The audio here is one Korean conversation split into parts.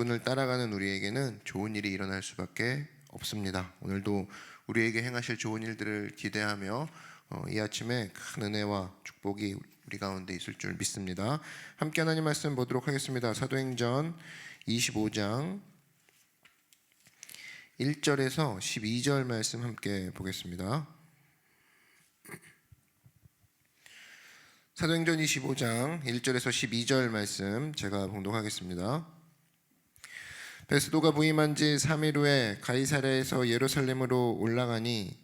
그분을 따라가는 우리에게는 좋은 일이 일어날 수밖에 없습니다. 오늘도 우리에게 행하실 좋은 일들을 기대하며 이 아침에 큰 은혜와 축복이 우리 가운데 있을 줄 믿습니다. 함께 하나님 말씀 보도록 하겠습니다. 사도행전 25장 1절에서 12절 말씀 함께 보겠습니다. 사도행전 25장 1절에서 12절 말씀 제가 봉독하겠습니다. 베스도가 부임한 지 3일 후에 가이사랴에서 예루살렘으로 올라가니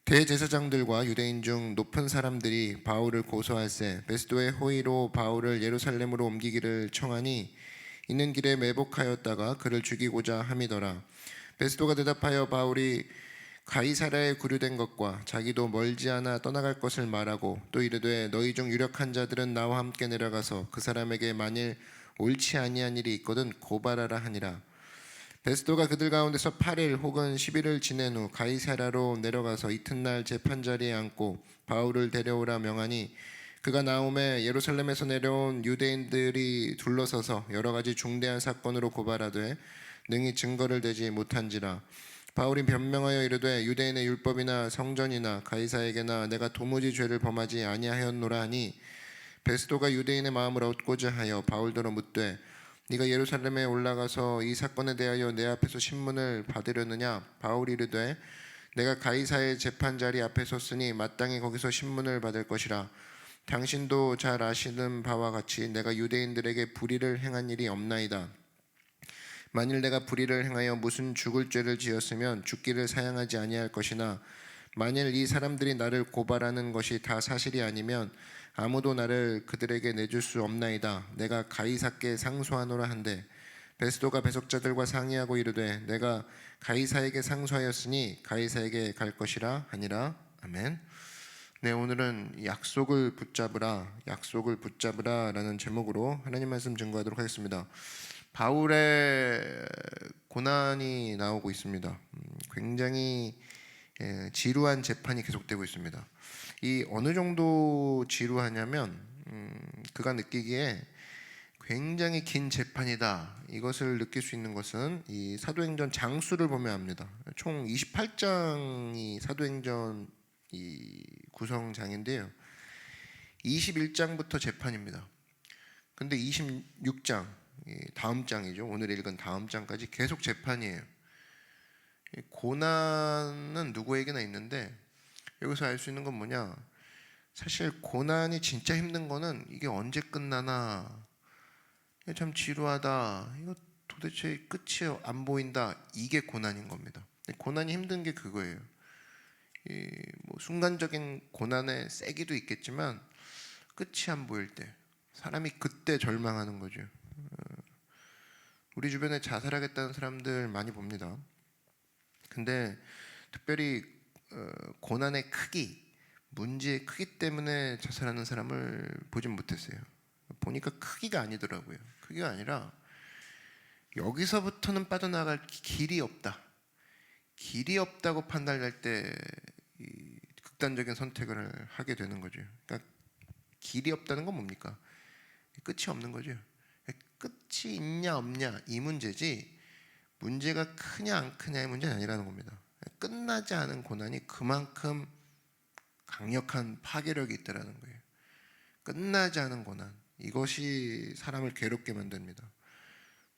대제사장들과 유대인 중 높은 사람들이 바울을 고소할세 베스도의 호의로 바울을 예루살렘으로 옮기기를 청하니 이는 길에 매복하였다가 그를 죽이고자 함이더라. 베스도가 대답하여 바울이 가이사랴에 구류된 것과 자기도 멀지 않아 떠나갈 것을 말하고 또 이르되 너희 중 유력한 자들은 나와 함께 내려가서 그 사람에게 만일 옳지 아니한 일이 있거든 고발하라 하니라. 베스도가 그들 가운데서 8일 혹은 10일을 지낸 후 가이사랴로 내려가서 이튿날 재판자리에 앉고 바울을 데려오라 명하니 그가 나오매 예루살렘에서 내려온 유대인들이 둘러서서 여러 가지 중대한 사건으로 고발하되 능히 증거를 대지 못한지라. 바울이 변명하여 이르되 유대인의 율법이나 성전이나 가이사에게나 내가 도무지 죄를 범하지 아니하였노라 하니 베스도가 유대인의 마음을 얻고자 하여 바울더러 묻되 네가 예루살렘에 올라가서 이 사건에 대하여 내 앞에서 신문을 받으려느냐. 바울이 이르되 내가 가이사의 재판자리 앞에 섰으니 마땅히 거기서 신문을 받을 것이라. 당신도 잘 아시는 바와 같이 내가 유대인들에게 불의를 행한 일이 없나이다. 만일 내가 불의를 행하여 무슨 죽을 죄를 지었으면 죽기를 사양하지 아니할 것이나 만일 이 사람들이 나를 고발하는 것이 다 사실이 아니면 아무도 나를 그들에게 내줄 수 없나이다. 내가 가이사께 상소하노라 한데 베스도가 배석자들과 상의하고 이르되 내가 가이사에게 상소하였으니 가이사에게 갈 것이라 하니라. 아멘. 네, 오늘은 약속을 붙잡으라 라는 제목으로 하나님 말씀 증거하도록 하겠습니다. 바울의 고난이 나오고 있습니다. 굉장히 지루한 재판이 계속되고 있습니다. 이 어느 정도 지루하냐면 그가 느끼기에 굉장히 긴 재판이다. 이것을 느낄 수 있는 것은 이 사도행전 장수를 보면 압니다. 총 28장이 사도행전 이 구성장인데요. 21장부터 재판입니다. 근데 26장 다음 장이죠. 오늘 읽은 다음 장까지 계속 재판이에요. 고난은 누구에게나 있는데 여기서 알 수 있는 건 뭐냐? 사실 고난이 진짜 힘든 거는 이게 언제 끝나나, 참 지루하다, 이거 도대체 끝이 안 보인다, 이게 고난인 겁니다. 고난이 힘든 게 그거예요. 뭐 순간적인 고난의 세기도 있겠지만 끝이 안 보일 때 사람이 그때 절망하는 거죠. 우리 주변에 자살하겠다는 사람들 많이 봅니다. 근데 특별히 고난의 크기, 문제의 크기 때문에 자살하는 사람을 보진 못했어요. 보니까 크기가 아니더라고요. 크기가 아니라 여기서부터는 빠져나갈 길이 없다. 길이 없다고 판단할 때 극단적인 선택을 하게 되는 거죠. 그러니까 길이 없다는 건 뭡니까? 끝이 없는 거죠. 끝이 있냐 없냐 이 문제지 문제가 크냐 안 크냐의 문제는 아니라는 겁니다. 끝나지 않은 고난이 그만큼 강력한 파괴력이 있다는 거예요. 끝나지 않은 고난, 이것이 사람을 괴롭게 만듭니다.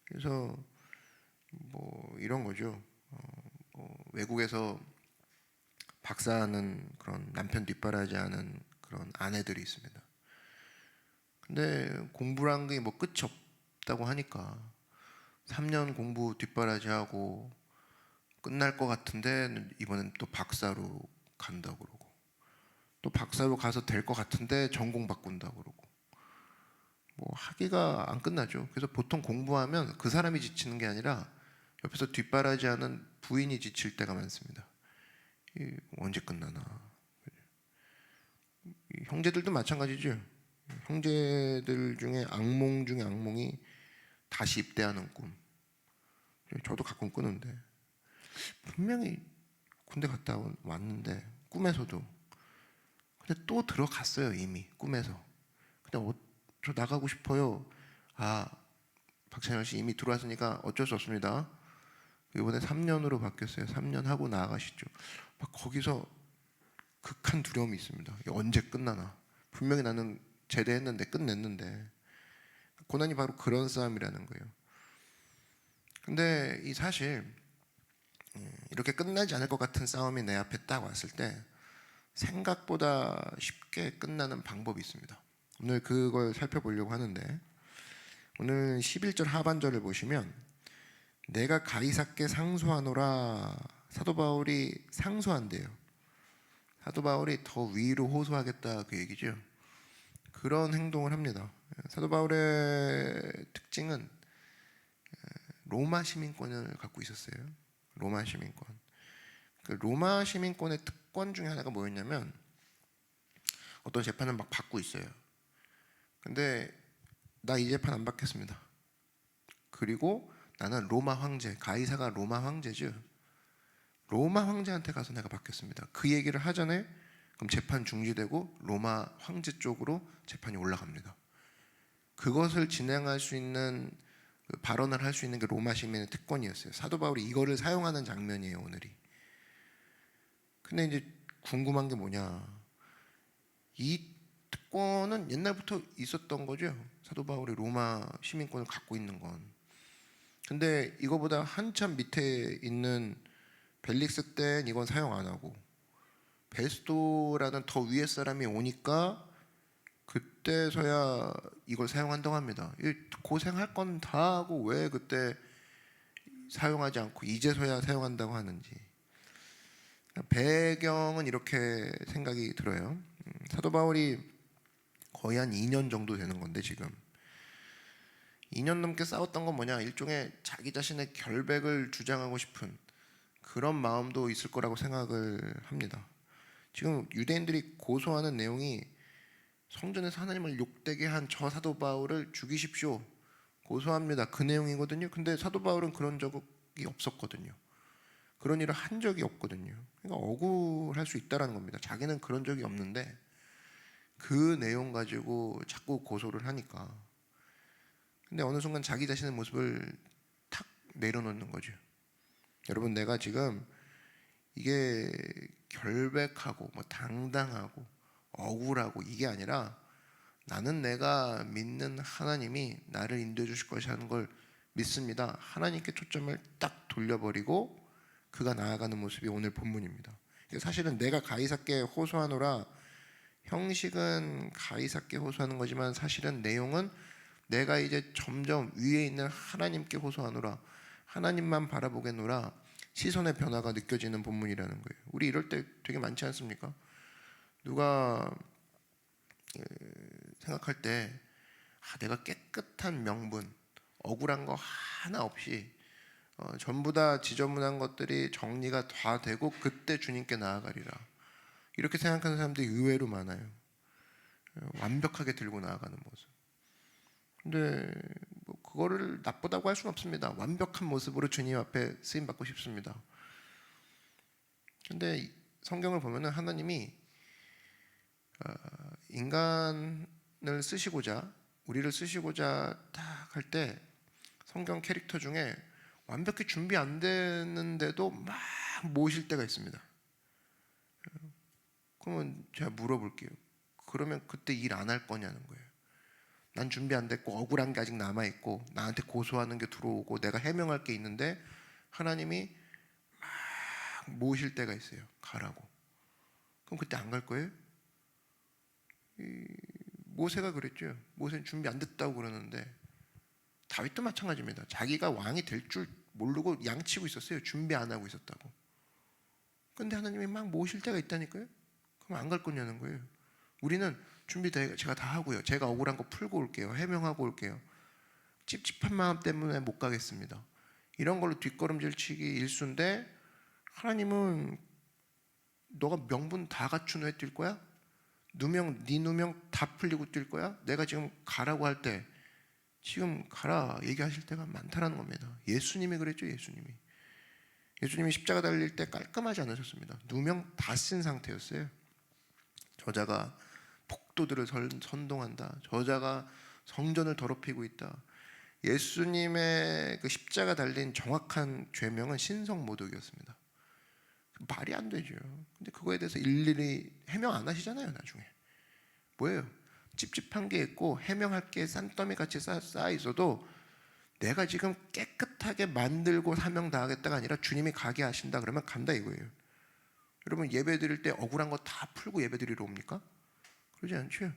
그래서 뭐 이런 거죠. 외국에서 박사하는 그런 남편 뒷바라지하는 그런 아내들이 있습니다. 근데 공부란 게 뭐 끝이 없다고 하니까 3년 공부 뒷바라지하고 끝날 것 같은데 이번엔 또 박사로 간다고 그러고 또 박사로 가서 될 것 같은데 전공 바꾼다고 그러고 뭐 학위가 안 끝나죠. 그래서 보통 공부하면 그 사람이 지치는 게 아니라 옆에서 뒷바라지하는 부인이 지칠 때가 많습니다. 언제 끝나나. 형제들도 마찬가지죠. 형제들 중에 악몽 중에 악몽이 다시 입대하는 꿈. 저도 가끔 꾸는데 분명히 군대 갔다 왔는데 꿈에서도 근데 또 들어갔어요. 이미 꿈에서. 근데 저 나가고 싶어요. 박찬열 씨 이미 들어왔으니까 어쩔 수 없습니다. 이번에 3년으로 바뀌었어요. 3년 하고 나아가시죠. 막 거기서 극한 두려움이 있습니다. 언제 끝나나. 분명히 나는 제대했는데 끝냈는데. 고난이 바로 그런 싸움이라는 거예요. 근데 이 사실 이렇게 끝나지 않을 것 같은 싸움이 내 앞에 딱 왔을 때 생각보다 쉽게 끝나는 방법이 있습니다. 오늘 그걸 살펴보려고 하는데, 오늘 11절 하반절을 보시면 내가 가이사께 상소하노라, 사도 바울이 상소한대요. 사도 바울이 더 위로 호소하겠다 그 얘기죠. 그런 행동을 합니다. 사도 바울의 특징은 로마 시민권을 갖고 있었어요. 로마 시민권. 그 로마 시민권의 특권 중에 하나가 뭐였냐면, 어떤 재판을 막 받고 있어요. 근데 나 이 재판 안 받겠습니다. 그리고 나는 로마 황제, 가이사가 로마 황제죠. 로마 황제한테 가서 내가 받겠습니다. 그 얘기를 하잖아요. 그럼 재판 중지되고 로마 황제 쪽으로 재판이 올라갑니다. 그것을 진행할 수 있는, 발언을 할 수 있는 게 로마 시민의 특권이었어요. 사도 바울이 이거를 사용하는 장면이에요, 오늘이. 근데 이제 궁금한 게 뭐냐, 이 특권은 옛날부터 있었던 거죠. 사도 바울이 로마 시민권을 갖고 있는 건. 근데 이거보다 한참 밑에 있는 벨릭스 때는 이건 사용 안 하고, 베스도라는 더 위에 사람이 오니까 그때서야 이걸 사용한다고 합니다. 고생할 건 다 하고 왜 그때 사용하지 않고 이제서야 사용한다고 하는지. 배경은 이렇게 생각이 들어요. 사도 바울이 거의 한 2년 정도 되는 건데, 지금 2년 넘게 싸웠던 건 뭐냐, 일종의 자기 자신의 결백을 주장하고 싶은 그런 마음도 있을 거라고 생각을 합니다. 지금 유대인들이 고소하는 내용이 성전에서 하나님을 욕되게 한 저 사도 바울을 죽이십시오 고소합니다. 그 내용이거든요. 근데 사도 바울은 그런 적이 없었거든요. 그런 일을 한 적이 없거든요. 그러니까 억울할 수 있다는 겁니다. 자기는 그런 적이 없는데 그 내용 가지고 자꾸 고소를 하니까. 근데 어느 순간 자기 자신의 모습을 탁 내려놓는 거죠. 여러분, 내가 지금 이게 결백하고 뭐 당당하고 억울하고 이게 아니라, 나는 내가 믿는 하나님이 나를 인도해 주실 것이라는 걸 믿습니다. 하나님께 초점을 딱 돌려버리고 그가 나아가는 모습이 오늘 본문입니다. 사실은 내가 가이사께 호소하노라, 형식은 가이사께 호소하는 거지만 사실은 내용은 내가 이제 점점 위에 있는 하나님께 호소하노라, 하나님만 바라보겠노라, 시선의 변화가 느껴지는 본문이라는 거예요. 우리 이럴 때 되게 많지 않습니까? 누가 생각할 때 내가 깨끗한 명분, 억울한 거 하나 없이 전부 다 지저분한 것들이 정리가 다 되고 그때 주님께 나아가리라, 이렇게 생각하는 사람들이 의외로 많아요. 완벽하게 들고 나아가는 모습. 근데 뭐 그거를 나쁘다고 할 수는 없습니다. 완벽한 모습으로 주님 앞에 쓰임 받고 싶습니다. 근데 성경을 보면은 하나님이 인간을 쓰시고자, 우리를 쓰시고자 딱 할 때 성경 캐릭터 중에 완벽히 준비 안 됐는데도 막 모실 때가 있습니다. 그러면 제가 물어볼게요. 그러면 그때 일 안 할 거냐는 거예요. 난 준비 안 됐고 억울한 게 아직 남아있고 나한테 고소하는 게 들어오고 내가 해명할 게 있는데 하나님이 막 모실 때가 있어요. 가라고. 그럼 그때 안 갈 거예요? 모세가 그랬죠. 모세는 준비 안 됐다고 그러는데, 다윗도 마찬가지입니다. 자기가 왕이 될 줄 모르고 양치고 있었어요. 준비 안 하고 있었다고. 근데 하나님이 막 모실 때가 있다니까요. 그럼 안 갈 거냐는 거예요. 우리는 준비 제가 다 하고요. 제가 억울한 거 풀고 올게요. 해명하고 올게요. 찝찝한 마음 때문에 못 가겠습니다. 이런 걸로 뒷걸음질 치기 일수인데, 하나님은 너가 명분 다 갖춘 후에 뛸 거야? 네 누명 다 풀리고 뛸 거야? 내가 지금 가라고 할 때 지금 가라 얘기하실 때가 많다라는 겁니다. 예수님이 그랬죠. 예수님이 십자가 달릴 때 깔끔하지 않으셨습니다. 누명 다 쓴 상태였어요. 저자가 폭도들을 선동한다, 저자가 성전을 더럽히고 있다, 예수님의 그 십자가 달린 정확한 죄명은 신성모독이었습니다. 말이 안 되죠. 근데 그거에 대해서 일일이 해명 안 하시잖아요. 나중에 뭐예요? 찝찝한 게 있고 해명할 게 산더미 같이 쌓여 있어도 내가 지금 깨끗하게 만들고 사명 다하겠다가 아니라 주님이 가게 하신다 그러면 간다 이거예요. 여러분 예배 드릴 때 억울한 거 다 풀고 예배 드리러 옵니까? 그러지 않죠.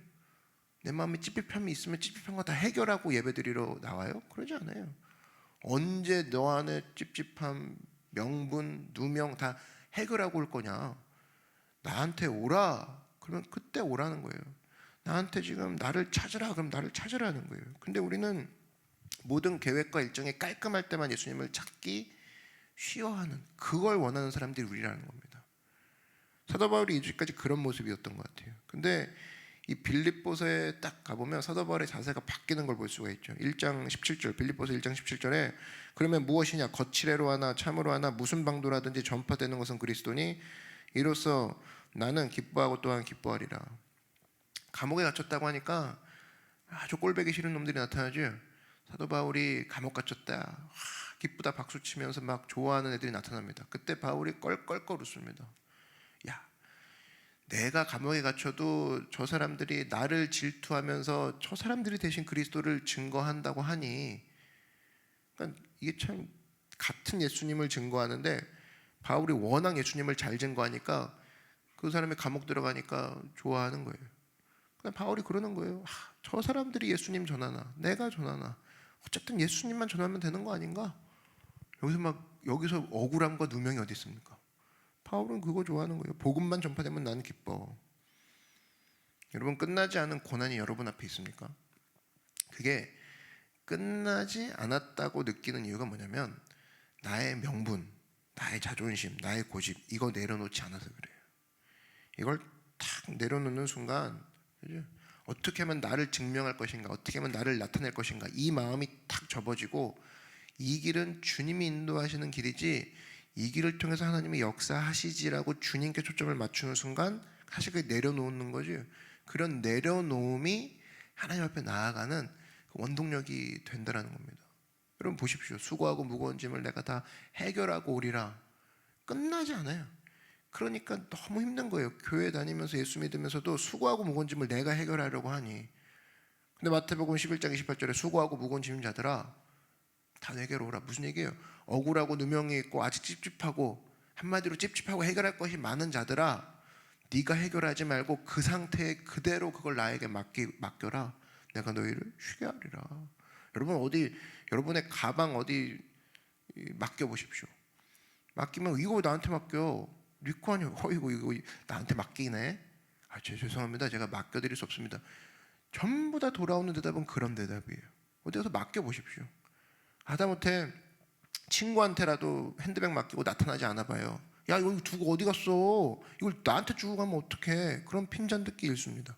내 마음에 찝찝함이 있으면 찝찝한 거 다 해결하고 예배 드리러 나와요? 그러지 않아요. 언제 너 안에 찝찝함, 명분, 누명 다 해결하고 올 거냐? 나한테 오라. 그러면 그때 오라는 거예요. 나한테 지금 나를 찾으라. 그럼 나를 찾으라는 거예요. 근데 우리는 모든 계획과 일정이 깔끔할 때만 예수님을 찾기 쉬워하는, 그걸 원하는 사람들이 우리라는 겁니다. 사도 바울이 이제까지 그런 모습이었던 것 같아요. 근데 이 빌립보서에 딱 가보면 사도 바울의 자세가 바뀌는 걸 볼 수가 있죠. 1장 17절, 빌립보서 1장 17절에 그러면 무엇이냐? 거칠애로 하나 참으로 하나 무슨 방도라든지 전파되는 것은 그리스도니 이로써 나는 기뻐하고 또한 기뻐하리라. 감옥에 갇혔다고 하니까 아주 꼴보기 싫은 놈들이 나타나죠. 사도 바울이 감옥 갇혔다. 기쁘다 박수 치면서 막 좋아하는 애들이 나타납니다. 그때 바울이 껄껄껄 웃습니다. 야, 내가 감옥에 갇혀도 저 사람들이 나를 질투하면서 저 사람들이 대신 그리스도를 증거한다고 하니, 그러니까 이게 참 같은 예수님을 증거하는데 바울이 워낙 예수님을 잘 증거하니까 그 사람이 감옥 들어가니까 좋아하는 거예요. 그냥 바울이 그러는 거예요. 저 사람들이 예수님 전하나 내가 전하나 어쨌든 예수님만 전하면 되는 거 아닌가? 여기서 억울함과 누명이 어디 있습니까? 바울은 그거 좋아하는 거예요. 복음만 전파되면 나는 기뻐. 여러분 끝나지 않은 고난이 여러분 앞에 있습니까? 그게 끝나지 않았다고 느끼는 이유가 뭐냐면 나의 명분, 나의 자존심, 나의 고집 이거 내려놓지 않아서 그래요. 이걸 탁 내려놓는 순간 어떻게 하면 나를 증명할 것인가, 어떻게 하면 나를 나타낼 것인가 이 마음이 탁 접어지고 이 길은 주님이 인도하시는 길이지 이 길을 통해서 하나님이 역사하시지라고 주님께 초점을 맞추는 순간 사실 그게 내려놓는 거죠. 그런 내려놓음이 하나님 앞에 나아가는 원동력이 된다는 겁니다. 여러분 보십시오. 수고하고 무거운 짐을 내가 다 해결하고 오리라. 끝나지 않아요. 그러니까 너무 힘든 거예요. 교회 다니면서 예수 믿으면서도 수고하고 무거운 짐을 내가 해결하려고 하니. 근데 마태복음 11장 28절에 수고하고 무거운 짐 자들아 다 내게로 오라. 무슨 얘기예요? 억울하고 누명이 있고 아직 찝찝하고 한마디로 찝찝하고 해결할 것이 많은 자들아 네가 해결하지 말고 그 상태에 그대로 그걸 나에게 맡겨라. 내가 너희를 쉬게 하리라. 여러분 어디 여러분의 가방 어디 맡겨보십시오. 맡기면 이거 나한테 맡겨. 리코 아니요. 이거 나한테 맡기네. 죄송합니다. 제가 맡겨드릴 수 없습니다. 전부 다 돌아오는 대답은 그런 대답이에요. 어디 가서 맡겨보십시오. 하다못해 친구한테라도 핸드백 맡기고 나타나지 않아 봐요. 야 이거 두고 어디 갔어? 이걸 나한테 주고 가면 어떡해? 그런 핀잔 듣기 일쑤입니다.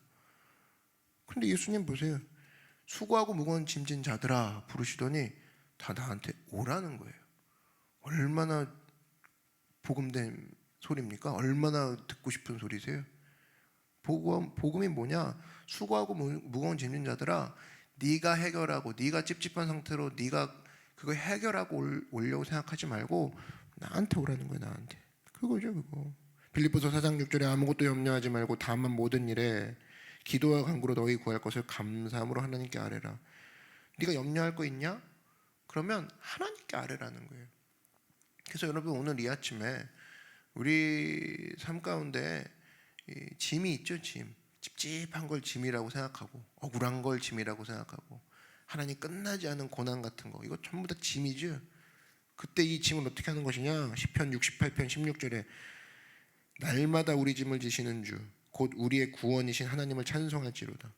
근데 예수님 보세요. 수고하고 무거운 짐진 자들아 부르시더니 다 나한테 오라는 거예요. 얼마나 복음된 소리입니까? 얼마나 듣고 싶은 소리세요? 복음이 뭐냐? 수고하고 무거운 짐진 자들아 네가 해결하고 네가 찝찝한 상태로 네가 그거 해결하고 오려고 생각하지 말고 나한테 오라는 거예요. 나한테. 그거죠 그거. 빌립보서 4장 6절에 아무것도 염려하지 말고 다만 모든 일에 기도와 간구로 너희 구할 것을 감사함으로 하나님께 아뢰라. 네가 염려할 거 있냐? 그러면 하나님께 아뢰라는 거예요. 그래서 여러분 오늘 이 아침에 우리 삶 가운데 짐이 있죠. 짐. 찝찝한 걸 짐이라고 생각하고 억울한 걸 짐이라고 생각하고 하나님 끝나지 않은 고난 같은 거 이거 전부 다 짐이죠. 그때 이 짐을 어떻게 하는 것이냐? 시편 68편 16절에 날마다 우리 짐을 지시는 주 곧 우리의 구원이신 하나님을 찬송할지로다.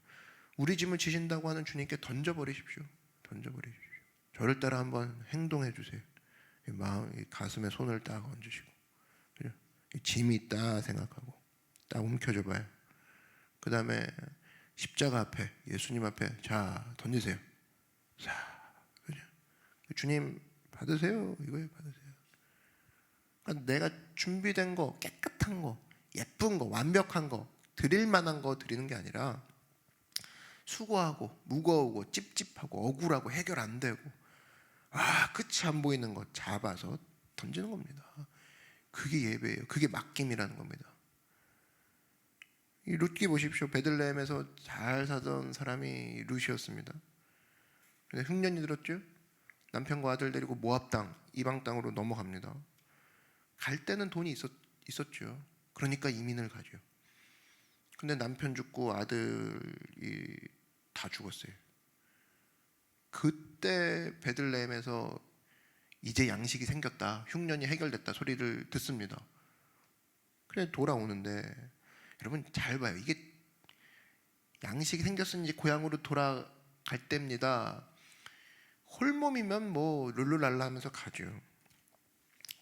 우리 짐을 지신다고 하는 주님께 던져버리십시오. 던져버리십시오. 저를 따라 한번 행동해 주세요. 마음 가슴에 손을 딱 얹으시고 짐이 있다 생각하고 딱 움켜줘 봐요. 그 다음에 십자가 앞에 예수님 앞에 자 던지세요. 자, 그죠? 주님 받으세요. 이거예요, 받으세요. 그러니까 내가 준비된 거, 깨끗한 거, 예쁜 거, 완벽한 거, 드릴 만한 거 드리는 게 아니라 수고하고 무거우고 찝찝하고 억울하고 해결 안 되고 끝이 안 보이는 것 잡아서 던지는 겁니다. 그게 예배예요. 그게 맡김이라는 겁니다. 이 룻기 보십시오. 베들레헴에서 잘 사던 사람이 룻이었습니다. 근데 흉년이 들었죠. 남편과 아들 데리고 모압 땅, 이방 땅으로 넘어갑니다. 갈 때는 돈이 있었죠. 그러니까 이민을 가죠. 근데 남편 죽고 아들이 다 죽었어요. 그때 베들레헴에서 이제 양식이 생겼다, 흉년이 해결됐다 소리를 듣습니다. 그래 돌아오는데 여러분 잘 봐요. 이게 양식이 생겼으니 이제 고향으로 돌아갈 때입니다. 홀몸이면 뭐 룰루랄라 하면서 가죠.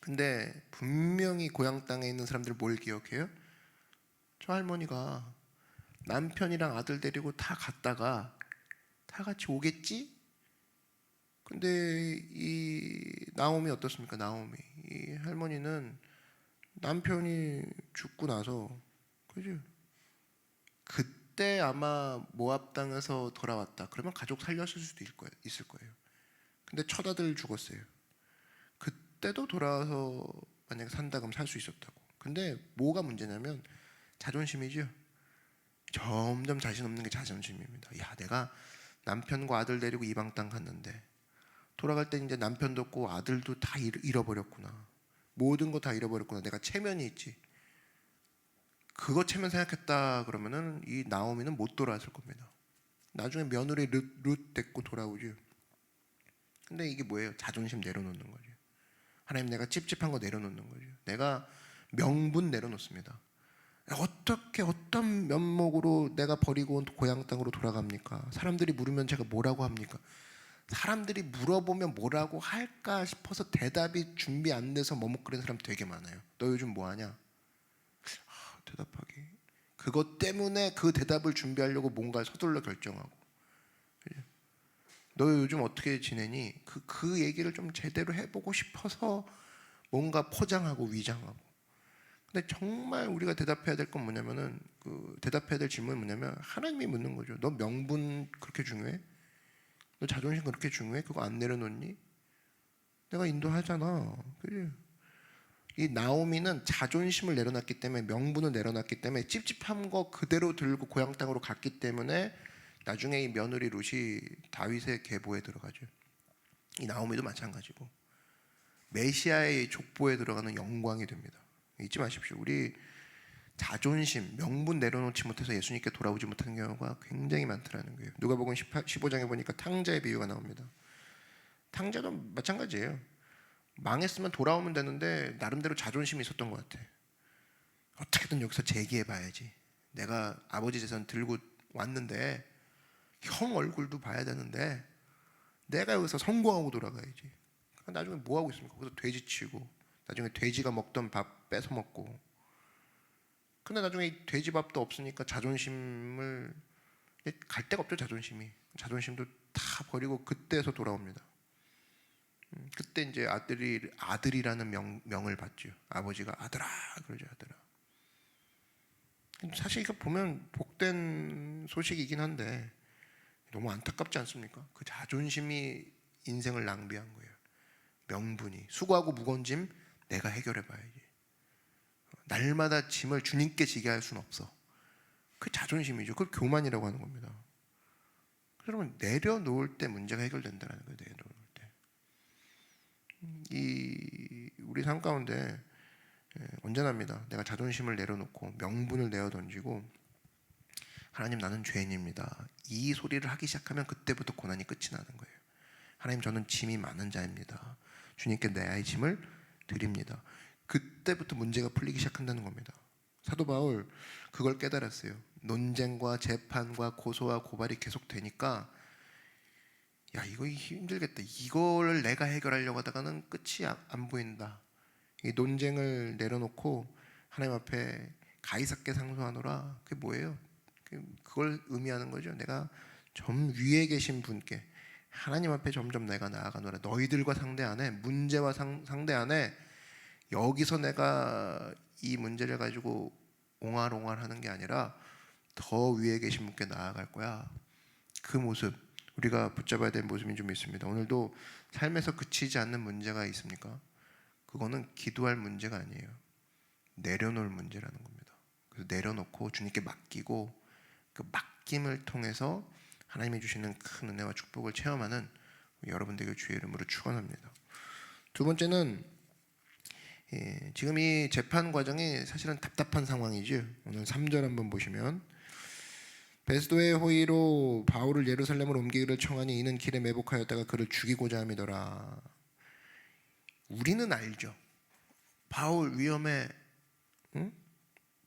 근데 분명히 고향 땅에 있는 사람들 뭘 기억해요? 저 할머니가 남편이랑 아들 데리고 다 갔다가 다 같이 오겠지? 근데 이 나오미 어떻습니까? 나오미 이 할머니는 남편이 죽고 나서 그죠? 그때 아마 모압 땅에서 돌아왔다. 그러면 가족 살렸을 수도 있을 거예요. 근데 첫 아들 죽었어요. 그때도 돌아와서 만약에 산다 그러면 살 수 있었다고. 근데 뭐가 문제냐면 자존심이죠. 점점 자신 없는 게 자존심입니다. 야, 내가 남편과 아들 데리고 이방 땅 갔는데 돌아갈 때 이제 남편도 없고 아들도 다 잃어버렸구나. 모든 거 다 잃어버렸구나. 내가 체면이 있지. 그거 체면 생각했다 그러면은 이 나오미는 못 돌아왔을 겁니다. 나중에 며느리 룻 데리고 돌아오죠. 근데 이게 뭐예요? 자존심 내려놓는 거죠. 하나님, 내가 찝찝한 거 내려놓는 거죠. 내가 명분 내려놓습니다. 어떻게 어떤 면목으로 내가 버리고 온 고향 땅으로 돌아갑니까? 사람들이 물으면 제가 뭐라고 합니까? 사람들이 물어보면 뭐라고 할까 싶어서 대답이 준비 안 돼서 머뭇거리는 사람 되게 많아요. 너 요즘 뭐하냐? 대답하기. 그것 때문에 그 대답을 준비하려고 뭔가를 서둘러 결정하고. 너 요즘 어떻게 지내니? 그 얘기를 좀 제대로 해보고 싶어서 뭔가 포장하고 위장하고. 근데 정말 우리가 대답해야 될 건 뭐냐면은 대답해야 될 질문이 뭐냐면 하나님이 묻는 거죠. 너 명분 그렇게 중요해? 너 자존심 그렇게 중요해? 그거 안 내려놓니? 내가 인도하잖아. 그래. 이 나오미는 자존심을 내려놨기 때문에, 명분을 내려놨기 때문에, 찝찝한 거 그대로 들고 고향 땅으로 갔기 때문에 나중에 이 며느리 룻이 다윗의 계보에 들어가죠. 이 나오미도 마찬가지고 메시아의 족보에 들어가는 영광이 됩니다. 잊지 마십시오. 우리 자존심, 명분 내려놓지 못해서 예수님께 돌아오지 못하는 경우가 굉장히 많더라는 거예요. 누가복음 15장에 보니까 탕자의 비유가 나옵니다. 탕자도 마찬가지예요. 망했으면 돌아오면 되는데 나름대로 자존심이 있었던 것 같아. 어떻게든 여기서 재기해봐야지. 내가 아버지 재산 들고 왔는데 형 얼굴도 봐야 되는데 내가 여기서 성공하고 돌아가야지. 나중에 뭐 하고 있습니까? 거기서 돼지 치고, 나중에 돼지가 먹던 밥 뺏어 먹고. 근데 나중에 돼지밥도 없으니까 자존심을 갈 데가 없죠. 자존심도 다 버리고 그때서 돌아옵니다. 그때 이제 아들이라는 명을 받죠. 아버지가 아들아 그러죠. 아들아. 사실 이거 보면 복된 소식이긴 한데 너무 안타깝지 않습니까? 그 자존심이 인생을 낭비한 거예요. 명분이. 수고하고 무거운 짐 내가 해결해 봐야지. 날마다 짐을 주님께 지게 할 수는 없어. 그 자존심이죠. 그걸 교만이라고 하는 겁니다. 여러분, 내려놓을 때 문제가 해결된다는 거예요. 내려놓을 때. 우리 삶 가운데 언제나입니다. 내가 자존심을 내려놓고 명분을 내어 던지고 하나님, 나는 죄인입니다. 이 소리를 하기 시작하면 그때부터 고난이 끝이 나는 거예요. 하나님, 저는 짐이 많은 자입니다. 주님께 내 아이 짐을 드립니다. 그때부터 문제가 풀리기 시작한다는 겁니다. 사도 바울 그걸 깨달았어요. 논쟁과 재판과 고소와 고발이 계속되니까 야, 이거 힘들겠다. 이걸 내가 해결하려고 하다가는 끝이 안 보인다. 이 논쟁을 내려놓고 하나님 앞에 가이사께 상소하노라. 그게 뭐예요? 그걸 의미하는 거죠. 내가 좀 위에 계신 분께 하나님 앞에 점점 내가 나아가노라. 너희들과 상대 안 해. 문제와 상대 안 해. 여기서 내가 이 문제를 가지고 옹알옹알 하는 게 아니라 더 위에 계신 분께 나아갈 거야. 그 모습 우리가 붙잡아야 될 모습이 좀 있습니다. 오늘도 삶에서 그치지 않는 문제가 있습니까? 그거는 기도할 문제가 아니에요. 내려놓을 문제라는 겁니다. 그래서 내려놓고 주님께 맡기고 그 맡김을 통해서 하나님이 주시는 큰 은혜와 축복을 체험하는 여러분들에게 주의 이름으로 축원합니다. 두 번째는 지금 이 재판 과정이 사실은 답답한 상황이죠. 오늘 3절 한번 보시면 베스도의 호의로 바울을 예루살렘으로 옮기기를 청하니 이는 길에 매복하였다가 그를 죽이고자 함이더라. 우리는 알죠. 바울 위험해. 응?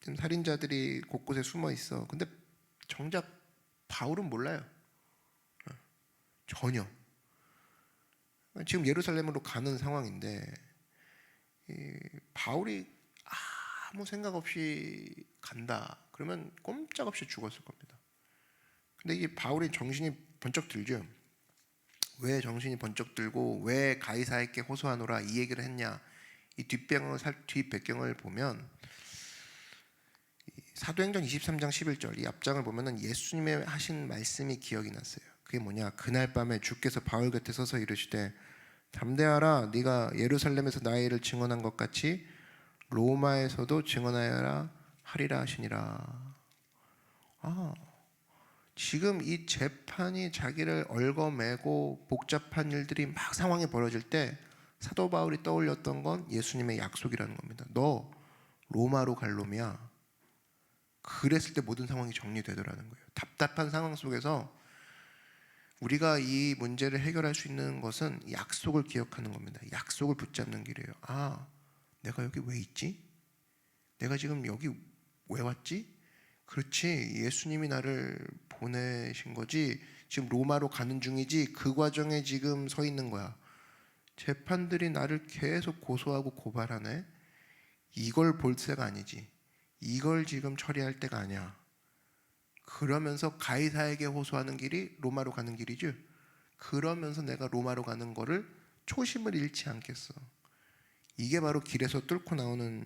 지금 살인자들이 곳곳에 숨어 있어. 근데 정작 바울은 몰라요. 전혀. 지금 예루살렘으로 가는 상황인데 바울이 아무 생각 없이 간다. 그러면 꼼짝없이 죽었을 겁니다. 근데 이게 바울이 정신이 번쩍 들죠. 왜 정신이 번쩍 들고 왜 가이사에게 호소하노라 이 얘기를 했냐. 이 뒷배경을 보면 사도행전 23장 11절 이 앞장을 보면은 예수님의 하신 말씀이 기억이 났어요. 그게 뭐냐? 그날 밤에 주께서 바울 곁에 서서 이르시되 담대하라 네가 예루살렘에서 나의 일을 증언한 것 같이 로마에서도 증언하여라 하리라 하시니라. 지금 이 재판이 자기를 얽어매고 복잡한 일들이 막 상황이 벌어질 때 사도 바울이 떠올렸던 건 예수님의 약속이라는 겁니다. 너 로마로 갈 놈이야. 그랬을 때 모든 상황이 정리되더라는 거예요. 답답한 상황 속에서 우리가 이 문제를 해결할 수 있는 것은 약속을 기억하는 겁니다. 약속을 붙잡는 길이에요. 내가 여기 왜 있지? 내가 지금 여기 왜 왔지? 그렇지, 예수님이 나를 보내신 거지. 지금 로마로 가는 중이지. 그 과정에 지금 서 있는 거야. 재판들이 나를 계속 고소하고 고발하네. 이걸 볼 때가 아니지. 이걸 지금 처리할 때가 아니야. 그러면서 가이사에게 호소하는 길이 로마로 가는 길이죠. 그러면서 내가 로마로 가는 거를 초심을 잃지 않겠어. 이게 바로 길에서 뚫고 나오는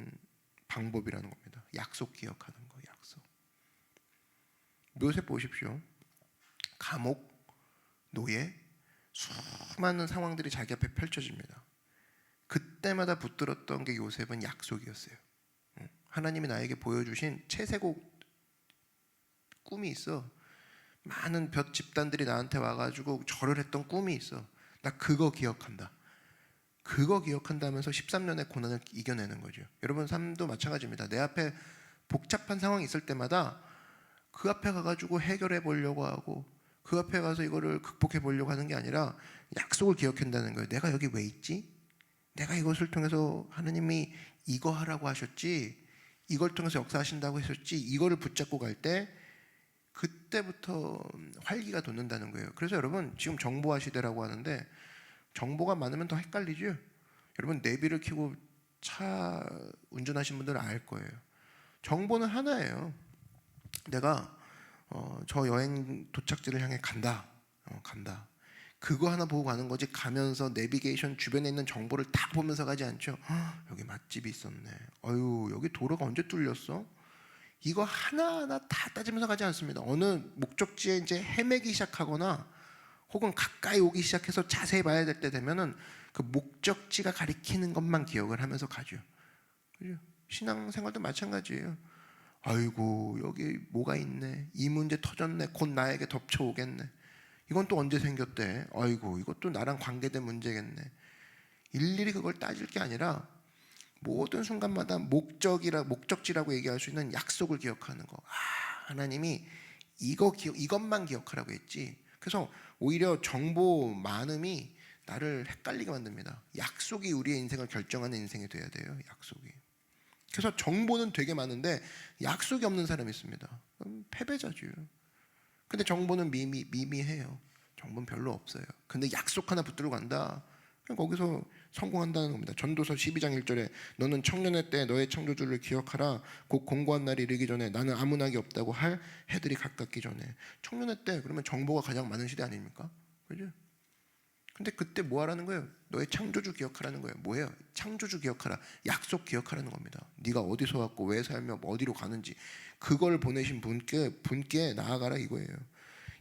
방법이라는 겁니다. 약속 기억하는 거, 약속. 요셉 보십시오. 감옥, 노예, 수많은 상황들이 자기 앞에 펼쳐집니다. 그때마다 붙들었던 게 요셉은 약속이었어요. 하나님이 나에게 보여주신 채색옷 꿈이 있어. 많은 볕 집단들이 나한테 와가지고 절을 했던 꿈이 있어. 나 그거 기억한다. 그거 기억한다면서 13년의 고난을 이겨내는 거죠. 여러분 삶도 마찬가지입니다. 내 앞에 복잡한 상황이 있을 때마다 그 앞에 가가지고 해결해 보려고 하고 그 앞에 가서 이거를 극복해 보려고 하는 게 아니라 약속을 기억한다는 거예요. 내가 여기 왜 있지? 내가 이것을 통해서 하나님이 이거 하라고 하셨지, 이걸 통해서 역사하신다고 하셨지, 이거를 붙잡고 갈 때 그때부터 활기가 돋는다는 거예요. 그래서 여러분 지금 정보화 시대라고 하는데 정보가 많으면 더 헷갈리죠. 여러분 내비를 켜고 차 운전하신 분들은 알 거예요. 정보는 하나예요. 내가 저 여행 도착지를 향해 간다. 그거 하나 보고 가는 거지. 가면서 내비게이션 주변에 있는 정보를 다 보면서 가지 않죠. 여기 맛집이 있었네. 여기 도로가 언제 뚫렸어? 이거 하나하나 다 따지면서 가지 않습니다. 어느 목적지에 이제 헤매기 시작하거나 혹은 가까이 오기 시작해서 자세히 봐야 될 때 되면은 그 목적지가 가리키는 것만 기억을 하면서 가죠. 그죠? 신앙생활도 마찬가지예요. 아이고 여기 뭐가 있네. 이 문제 터졌네. 곧 나에게 덮쳐오겠네. 이건 또 언제 생겼대. 아이고 이것도 나랑 관계된 문제겠네. 일일이 그걸 따질 게 아니라 모든 순간마다 목적지라고 얘기할 수 있는 약속을 기억하는 거. 하나님이 이것만 기억하라고 했지. 그래서 오히려 정보 많음이 나를 헷갈리게 만듭니다. 약속이 우리의 인생을 결정하는 인생이 돼야 돼요. 약속이. 그래서 정보는 되게 많은데 약속이 없는 사람이 있습니다. 그럼 패배자죠. 근데 정보는 미미해요. 정보는 별로 없어요. 근데 약속 하나 붙들고 간다. 그냥 거기서 성공한다는 겁니다. 전도서 12장 1절에 너는 청년의 때 너의 창조주를 기억하라. 곧 공고한 날이 이르기 전에 나는 아무 낙이 없다고 할 해들이 가깝기 전에. 청년의 때 그러면 정보가 가장 많은 시대 아닙니까? 그죠? 근데 그때 뭐 하라는 거예요? 너의 창조주 기억하라는 거예요. 뭐예요? 창조주 기억하라. 약속 기억하라는 겁니다. 네가 어디서 왔고 왜 살며 어디로 가는지 그걸 보내신 분께 나아가라 이거예요.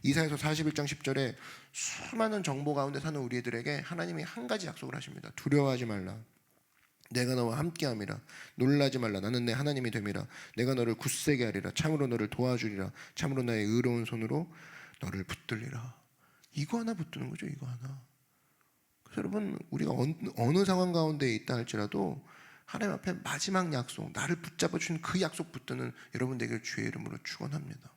이사야서 41장 10절에 수많은 정보 가운데 사는 우리들에게 하나님이 한 가지 약속을 하십니다. 두려워하지 말라. 내가 너와 함께함이라. 놀라지 말라. 나는 내 하나님이 됨이라. 내가 너를 굳세게 하리라. 참으로 너를 도와주리라. 참으로 나의 의로운 손으로 너를 붙들리라. 이거 하나 붙드는 거죠. 이거 하나. 그래서 여러분, 우리가 어느 상황 가운데 있다 할지라도 하나님 앞에 마지막 약속, 나를 붙잡아 주신 그 약속 붙드는 여러분 되길 주의 이름으로 축원합니다.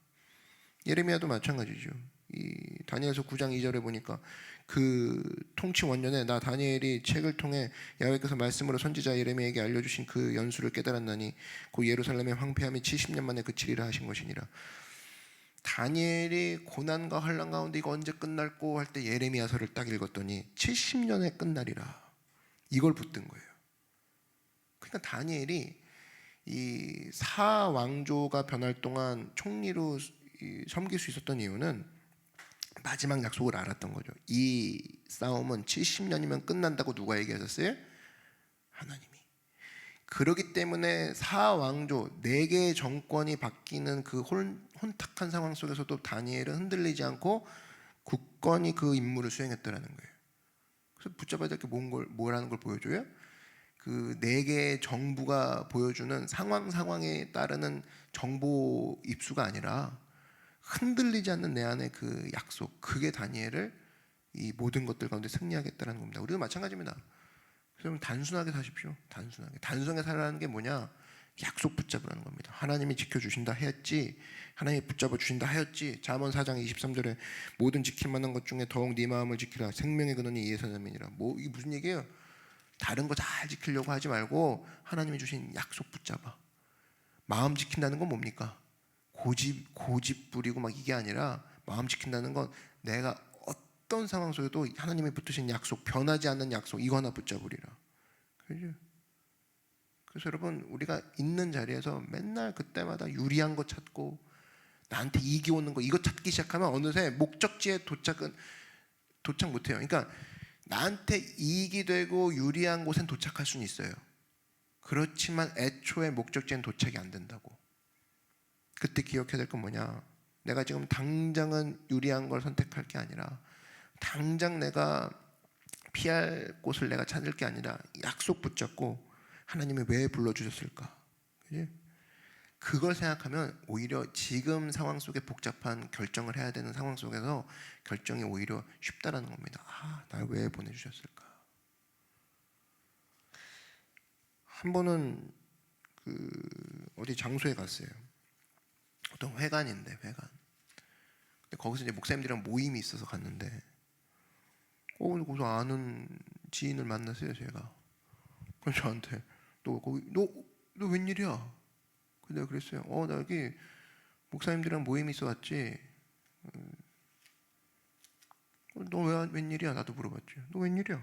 예레미야도 마찬가지죠. 이 다니엘서 9장 2절에 보니까 그 통치 원년에 나 다니엘이 책을 통해 야훼께서 말씀으로 선지자 예레미야에게 알려주신 그 연수를 깨달았나니 그 예루살렘의 황폐함이 70년 만에 그치리라 하신 것이니라. 다니엘이 고난과 환난 가운데 이거 언제 끝날고 할 때 예레미야서를 딱 읽었더니 70년에 끝나리라. 이걸 붙든 거예요. 그러니까 다니엘이 이 사왕조가 변할 동안 총리로 섬길 수 있었던 이유는 마지막 약속을 알았던 거죠. 이 싸움은 70년이면 끝난다고 누가 얘기하셨어요? 하나님이. 그렇기 때문에 사왕조 4개의 정권이 바뀌는 그 혼탁한 상황 속에서도 다니엘은 흔들리지 않고 굳건히 그 임무를 수행했다라는 거예요. 그래서 붙잡아야 될 게 뭐라는 걸 보여줘요? 그 4개의 정부가 보여주는 상황에 따르는 정보 입수가 아니라 흔들리지 않는 내 안의 그 약속, 그게 다니엘을 이 모든 것들 가운데 승리하겠다는 겁니다. 우리도 마찬가지입니다. 그래서 단순하게 사십시오. 단순하게 살아가는 게 뭐냐? 약속 붙잡으라는 겁니다. 하나님이 지켜주신다 했지, 하나님이 붙잡아 주신다 하였지. 잠언 4장 23절에 모든 지킬 만한 것 중에 더욱 네 마음을 지키라. 생명의 근원이 이에 사람이니라. 뭐 이게 무슨 얘기예요? 다른 거 잘 지키려고 하지 말고 하나님이 주신 약속 붙잡아. 마음 지킨다는 건 뭡니까? 고집 부리고 막 이게 아니라, 마음 지킨다는 건 내가 어떤 상황 속에도 하나님이 붙으신 약속, 변하지 않는 약속, 이거 하나 붙잡으리라. 그죠? 그래서 여러분, 우리가 있는 자리에서 맨날 그때마다 유리한 거 찾고 나한테 이익이 오는 거 이거 찾기 시작하면 어느새 목적지에 도착 못해요. 그러니까 나한테 이익이 되고 유리한 곳엔 도착할 수는 있어요. 그렇지만 애초에 목적지엔 도착이 안 된다고. 그때 기억해야 될 건 뭐냐? 내가 지금 당장은 유리한 걸 선택할 게 아니라, 당장 내가 피할 곳을 내가 찾을 게 아니라 약속 붙잡고 하나님이 왜 불러주셨을까? 그치? 그걸 생각하면 오히려 지금 상황 속에 복잡한 결정을 해야 되는 상황 속에서 결정이 오히려 쉽다라는 겁니다. 날 왜 보내주셨을까? 한 번은 어디 장소에 갔어요. 어떤 회관인데, 회관. 근데 거기서 이제 목사님들이랑 모임이 있어서 갔는데, 거기서 아는 지인을 만났어요, 제가. 그래서 저한테 너 웬일이야? 내가 그랬어요. 나 여기 목사님들이랑 모임이 있어 왔지. 너 웬일이야? 나도 물어봤지. 너 웬일이야?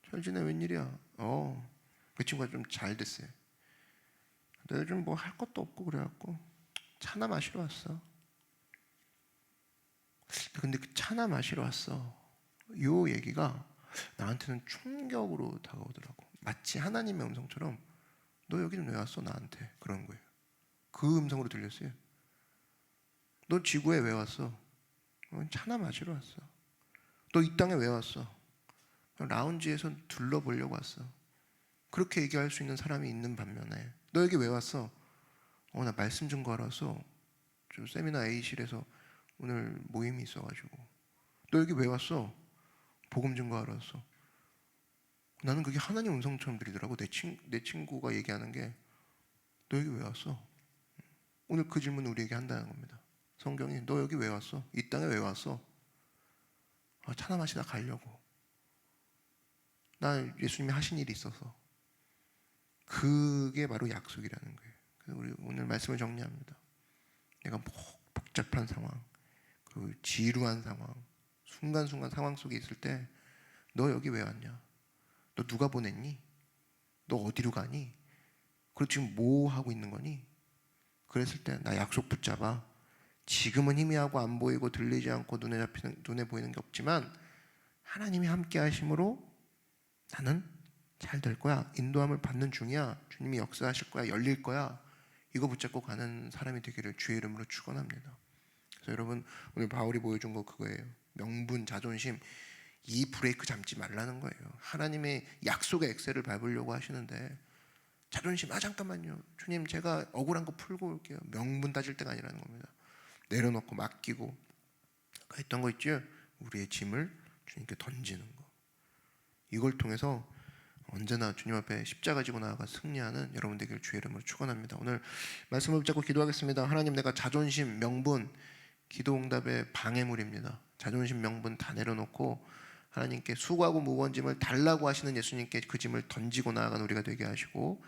잘 지내? 웬일이야? 그 친구가 좀 잘 됐어요. 나 요즘 뭐 할 것도 없고 그래갖고 차나 마시러 왔어. 근데 그 차나 마시러 왔어, 요 얘기가 나한테는 충격으로 다가오더라고. 마치 하나님의 음성처럼 너 여기는 왜 왔어? 나한테 그런 거예요. 그 음성으로 들렸어요. 너 지구에 왜 왔어? 차나 마시러 왔어. 너 이 땅에 왜 왔어? 라운지에서 둘러보려고 왔어. 그렇게 얘기할 수 있는 사람이 있는 반면에 너 여기 왜 왔어? 나 말씀 증거하러 왔어. 저 세미나 A실에서 오늘 모임이 있어가지고. 너 여기 왜 왔어? 복음 증거하러 왔어. 나는 그게 하나님 음성처럼 들리더라고. 내 친구가 얘기하는 게, 너 여기 왜 왔어? 오늘 그 질문을 우리에게 한다는 겁니다. 성경이 너 여기 왜 왔어? 이 땅에 왜 왔어? 차나 마시다 가려고. 나 예수님이 하신 일이 있어서. 그게 바로 약속이라는 거예요. 그래서 우리 오늘 말씀을 정리합니다. 내가 복잡한 상황, 그 지루한 상황, 순간순간 상황 속에 있을 때 너 여기 왜 왔냐? 너 누가 보냈니? 너 어디로 가니? 그리고 지금 뭐 하고 있는 거니? 그랬을 때 나 약속 붙잡아. 지금은 희미하고 안 보이고 들리지 않고 눈에 보이는 게 없지만 하나님이 함께 하심으로 나는 잘 될 거야. 인도함을 받는 중이야. 주님이 역사하실 거야. 열릴 거야. 이거 붙잡고 가는 사람이 되기를 주의 이름으로 축원합니다. 그래서 여러분 오늘 바울이 보여준 거 그거예요. 명분, 자존심 이 브레이크 잡지 말라는 거예요. 하나님의 약속의 엑셀을 밟으려고 하시는데 자존심 잠깐만요. 주님 제가 억울한 거 풀고 올게요. 명분 따질 때가 아니라는 겁니다. 내려놓고 맡기고 했던 거 있죠. 우리의 짐을 주님께 던지는 거. 이걸 통해서 언제나 주님 앞에 십자가 지고 나아가 승리하는 여러분 되길 주의 이름으로 축원합니다. 오늘 말씀을 붙잡고 기도하겠습니다. 하나님 내가 자존심, 명분 기도 응답의 방해물입니다. 자존심, 명분 다 내려놓고 하나님께 수고하고 무거운 짐을 달라고 하시는 예수님께 그 짐을 던지고 나아가는 우리가 되게 하시고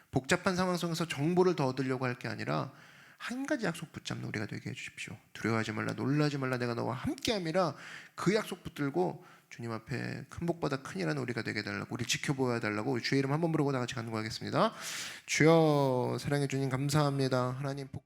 복잡한 상황 속에서 정보를 더 얻으려고 할 게 아니라 한 가지 약속 붙잡는 우리가 되게 해주십시오. 두려워하지 말라, 놀라지 말라, 내가 너와 함께함이라 그 약속 붙들고 주님 앞에 큰 복보다 큰이라는 우리가 되게 해달라고, 우리 지켜보아야 달라고 주의 이름 한번 부르고 다 같이 간구하겠습니다. 주여 사랑해 주님 감사합니다. 하나님 복